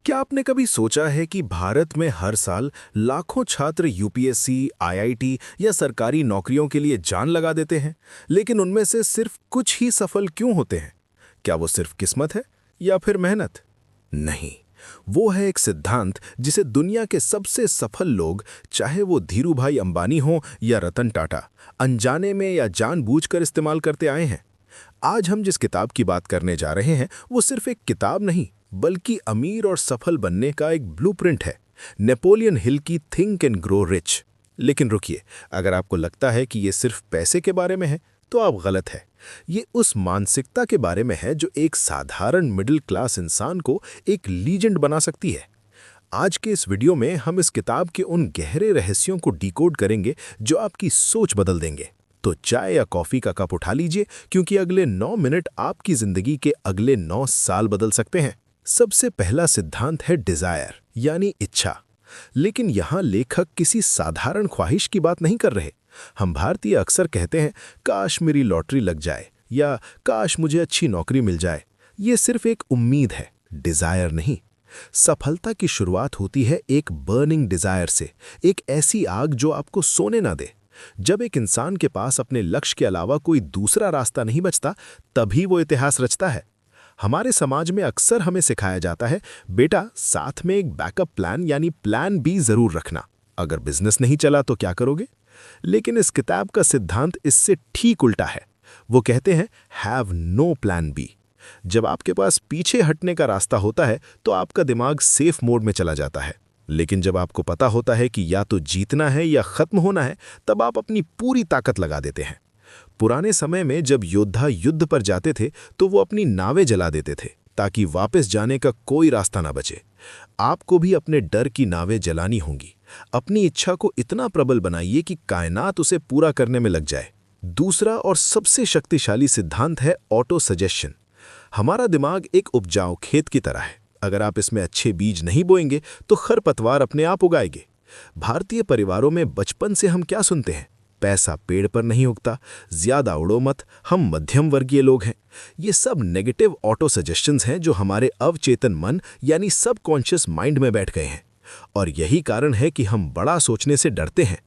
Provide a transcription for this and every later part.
क्या आपने कभी सोचा है कि भारत में हर साल लाखों छात्र यूपीएससी, आईआईटी या सरकारी नौकरियों के लिए जान लगा देते हैं, लेकिन उनमें से सिर्फ कुछ ही सफल क्यों होते हैं? क्या वो सिर्फ किस्मत है या फिर मेहनत? नहीं, वो है एक सिद्धांत जिसे दुनिया के सबसे सफल लोग, चाहे वो धीरूभाई अंबानी हो या रतन टाटा, अनजाने में या जानबूझकर इस्तेमाल करते आए हैं। आज हम जिस किताब की बात करने जा रहे हैं वो सिर्फ एक किताब नहीं, बल्कि अमीर और सफल बनने का एक ब्लूप्रिंट है। नेपोलियन हिल की थिंक एंड ग्रो रिच। लेकिन रुकिए, अगर आपको लगता है कि ये सिर्फ पैसे के बारे में है तो आप गलत है। ये उस मानसिकता के बारे में है जो एक साधारण मिडिल क्लास इंसान को एक लीजेंड बना सकती है। आज के इस वीडियो में हम इस किताब के उन गहरे रहस्यों को डिकोड करेंगे जो आपकी सोच बदल देंगे। तो चाय या कॉफी का कप उठा लीजिए, क्योंकि अगले 9 मिनट आपकी जिंदगी के अगले 9 साल बदल सकते हैं। सबसे पहला सिद्धांत है डिजायर, यानी इच्छा। लेकिन यहाँ लेखक किसी साधारण ख्वाहिश की बात नहीं कर रहे। हम भारतीय अक्सर कहते हैं, काश मेरी लॉटरी लग जाए या काश मुझे अच्छी नौकरी मिल जाए। ये सिर्फ एक उम्मीद है, डिजायर नहीं। सफलता की शुरुआत होती है एक बर्निंग डिजायर से, एक ऐसी आग जो आपको सोने ना दे। जब एक इंसान के पास अपने लक्ष्य के अलावा कोई दूसरा रास्ता नहीं बचता, तभी वो इतिहास रचता है। हमारे समाज में अक्सर हमें सिखाया जाता है, बेटा साथ में एक बैकअप प्लान यानी प्लान बी जरूर रखना। अगर बिजनेस नहीं चला तो क्या करोगे? लेकिन इस किताब का सिद्धांत इससे ठीक उल्टा है। वो कहते हैं, हैव नो प्लान बी। जब आपके पास पीछे हटने का रास्ता होता है तो आपका दिमाग सेफ मोड में चला जाता है। लेकिन जब आपको पता होता है कि या तो जीतना है या खत्म होना है, तब आप अपनी पूरी ताकत लगा देते हैं। पुराने समय में जब योद्धा युद्ध पर जाते थे तो वो अपनी नावें जला देते थे ताकि वापस जाने का कोई रास्ता ना बचे। आपको भी अपने डर की नावें जलानी होंगी। अपनी इच्छा को इतना प्रबल बनाइए कि कायनात उसे पूरा करने में लग जाए। दूसरा और सबसे शक्तिशाली सिद्धांत है ऑटो सजेशन। हमारा दिमाग एक उपजाऊ खेत की तरह है। अगर आप इसमें अच्छे बीज नहीं बोएंगे तो खरपतवार अपने आप उगाएंगे। भारतीय परिवारों में बचपन से हम क्या सुनते हैं? पैसा पेड़ पर नहीं उगता, ज्यादा उड़ो मत, हम मध्यम वर्गीय लोग हैं। ये सब नेगेटिव ऑटो सजेशंस हैं जो हमारे अवचेतन मन यानी सबकॉन्शियस माइंड में बैठ गए हैं। और यही कारण है कि हम बड़ा सोचने से डरते हैं।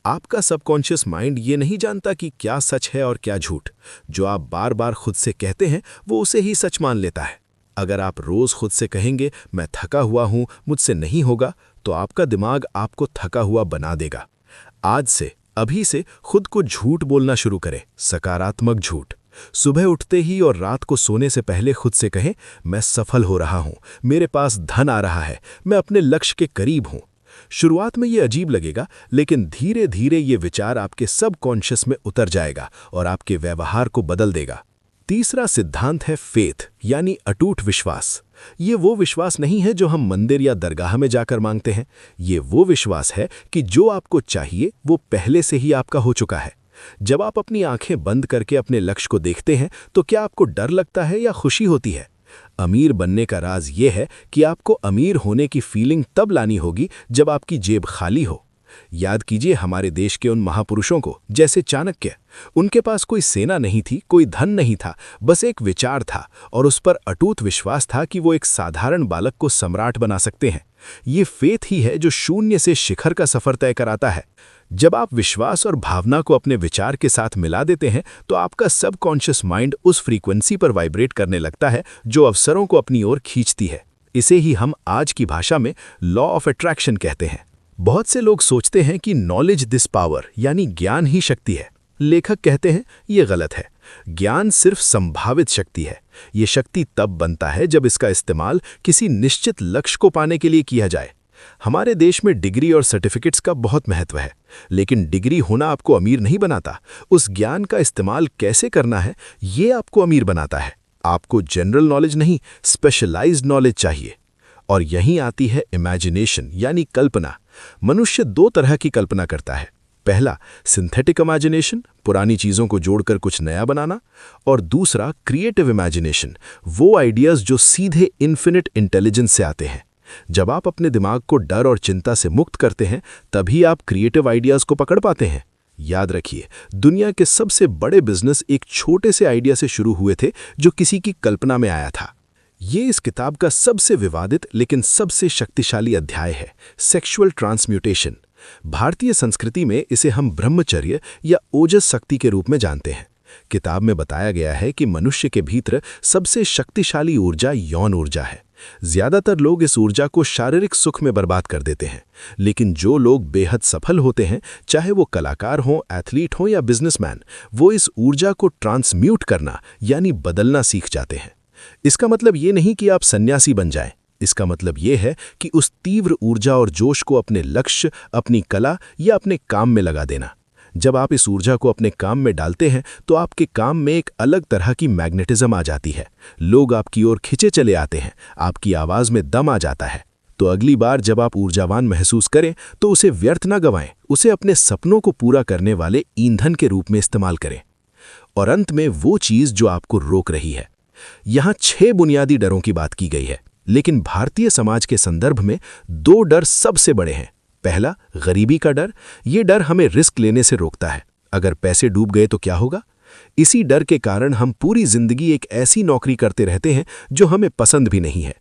आपका सबकॉन्शियस माइंड ये नहीं जानता कि क्या सच है और क्या झूठ। जो आप बार बार खुद से कहते हैं वो उसे ही सच मान लेता है। अगर आप रोज खुद से कहेंगे, मैं थका हुआ हूं, मुझसे नहीं होगा, तो आपका दिमाग आपको थका हुआ बना देगा। आज से, अभी से खुद को झूठ बोलना शुरू करें, सकारात्मक झूठ। सुबह उठते ही और रात को सोने से पहले खुद से कहें, मैं सफल हो रहा हूं, मेरे पास धन आ रहा है, मैं अपने लक्ष्य के करीब हूं। शुरुआत में ये अजीब लगेगा, लेकिन धीरे धीरे ये विचार आपके सबकॉन्शियस में उतर जाएगा और आपके व्यवहार को बदल देगा। तीसरा सिद्धांत है फेथ, यानी अटूट विश्वास। ये वो विश्वास नहीं है जो हम मंदिर या दरगाह में जाकर मांगते हैं। ये वो विश्वास है कि जो आपको चाहिए वो पहले से ही आपका हो चुका है। जब आप अपनी आंखें बंद करके अपने लक्ष्य को देखते हैं तो क्या आपको डर लगता है या खुशी होती है? अमीर बनने का राज ये है कि आपको अमीर होने की फीलिंग तब लानी होगी जब आपकी जेब खाली हो। याद कीजिए हमारे देश के उन महापुरुषों को, जैसे चाणक्य। उनके पास कोई सेना नहीं थी, कोई धन नहीं था, बस एक विचार था और उस पर अटूट विश्वास था कि वो एक साधारण बालक को सम्राट बना सकते हैं। ये फेथ ही है जो शून्य से शिखर का सफर तय कराता है। जब आप विश्वास और भावना को अपने विचार के साथ मिला देते हैं तो आपका सबकॉन्शियस माइंड उस फ्रीक्वेंसी पर वाइब्रेट करने लगता है जो अवसरों को अपनी ओर खींचती है। इसे ही हम आज की भाषा में लॉ ऑफ अट्रैक्शन कहते हैं। बहुत से लोग सोचते हैं कि नॉलेज दिस पावर, यानी ज्ञान ही शक्ति है। लेखक कहते हैं ये गलत है। ज्ञान सिर्फ संभावित शक्ति है। ये शक्ति तब बनता है जब इसका इस्तेमाल किसी निश्चित लक्ष्य को पाने के लिए किया जाए। हमारे देश में डिग्री और सर्टिफिकेट्स का बहुत महत्व है, लेकिन डिग्री होना आपको अमीर नहीं बनाता। उस ज्ञान का इस्तेमाल कैसे करना है, ये आपको अमीर बनाता है। आपको जनरल नॉलेज नहीं, स्पेशलाइज्ड नॉलेज चाहिए। और यहीं आती है इमेजिनेशन, यानी कल्पना। मनुष्य दो तरह की कल्पना करता है। पहला सिंथेटिक इमेजिनेशन, पुरानी चीज़ों को जोड़कर कुछ नया बनाना। और दूसरा क्रिएटिव इमेजिनेशन, वो आइडियाज़ जो सीधे इन्फिनिट इंटेलिजेंस से आते हैं। जब आप अपने दिमाग को डर और चिंता से मुक्त करते हैं, तभी आप क्रिएटिव आइडियाज़ को पकड़ पाते हैं। याद रखिए, दुनिया के सबसे बड़े बिजनेस एक छोटे से आइडिया से शुरू हुए थे जो किसी की कल्पना में आया था। ये इस किताब का सबसे विवादित लेकिन सबसे शक्तिशाली अध्याय है, सेक्सुअल ट्रांसम्यूटेशन। भारतीय संस्कृति में इसे हम ब्रह्मचर्य या ओजस शक्ति के रूप में जानते हैं। किताब में बताया गया है कि मनुष्य के भीतर सबसे शक्तिशाली ऊर्जा यौन ऊर्जा है। ज्यादातर लोग इस ऊर्जा को शारीरिक सुख में बर्बाद कर देते हैं, लेकिन जो लोग बेहद सफल होते हैं, चाहे वो कलाकार हों, एथलीट हों या बिजनेसमैन, वो इस ऊर्जा को ट्रांसम्यूट करना यानी बदलना सीख जाते हैं। इसका मतलब ये नहीं कि आप सन्यासी बन जाएं। इसका मतलब ये है कि उस तीव्र ऊर्जा और जोश को अपने लक्ष्य, अपनी कला या अपने काम में लगा देना। जब आप इस ऊर्जा को अपने काम में डालते हैं तो आपके काम में एक अलग तरह की मैग्नेटिज्म आ जाती है। लोग आपकी ओर खिंचे चले आते हैं, आपकी आवाज़ में दम आ जाता है। तो अगली बार जब आप ऊर्जावान महसूस करें तो उसे व्यर्थ ना गंवाएं, उसे अपने सपनों को पूरा करने वाले ईंधन के रूप में इस्तेमाल करें। और अंत में वो चीज़ जो आपको रोक रही है। यहाँ 6 बुनियादी डरों की बात की गई है, लेकिन भारतीय समाज के संदर्भ में 2 डर सबसे बड़े हैं। पहला, गरीबी का डर। ये डर हमें रिस्क लेने से रोकता है। अगर पैसे डूब गए तो क्या होगा? इसी डर के कारण हम पूरी जिंदगी एक ऐसी नौकरी करते रहते हैं जो हमें पसंद भी नहीं है।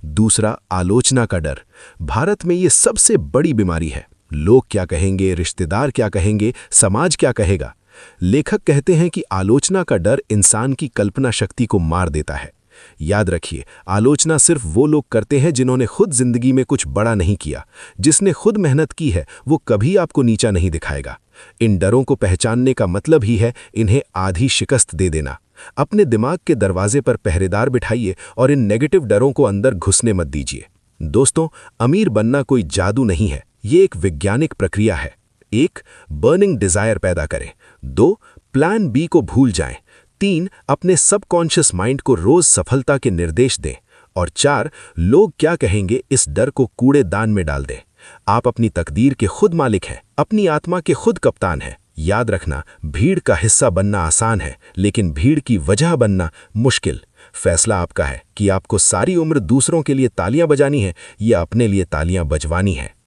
दूसरा, आलोचना का डर। भारत में ये सबसे बड़ी बीमारी है। लोग क्या कहेंगे, रिश्तेदार क्या कहेंगे, समाज क्या कहेगा। लेखक कहते हैं कि आलोचना का डर इंसान की कल्पना शक्ति को मार देता है। याद रखिए, आलोचना सिर्फ वो लोग करते हैं जिन्होंने खुद जिंदगी में कुछ बड़ा नहीं किया। जिसने खुद मेहनत की है वो कभी आपको नीचा नहीं दिखाएगा। इन डरों को पहचानने का मतलब ही है इन्हें आधी शिकस्त दे देना। अपने दिमाग के दरवाजे पर पहरेदार बिठाइए और इन नेगेटिव डरों को अंदर घुसने मत दीजिए। दोस्तों, अमीर बनना कोई जादू नहीं है, ये एक वैज्ञानिक प्रक्रिया है। 1. बर्निंग डिजायर पैदा करें। 2. प्लान बी को भूल जाएं। 3. अपने सबकॉन्शियस माइंड को रोज सफलता के निर्देश दें। और 4. लोग क्या कहेंगे इस डर को कूड़ेदान में डाल दें। आप अपनी तकदीर के खुद मालिक हैं, अपनी आत्मा के खुद कप्तान हैं। याद रखना, भीड़ का हिस्सा बनना आसान है, लेकिन भीड़ की वजह बनना मुश्किल। फैसला आपका है कि आपको सारी उम्र दूसरों के लिए तालियां बजानी है या अपने लिए तालियां बजवानी है।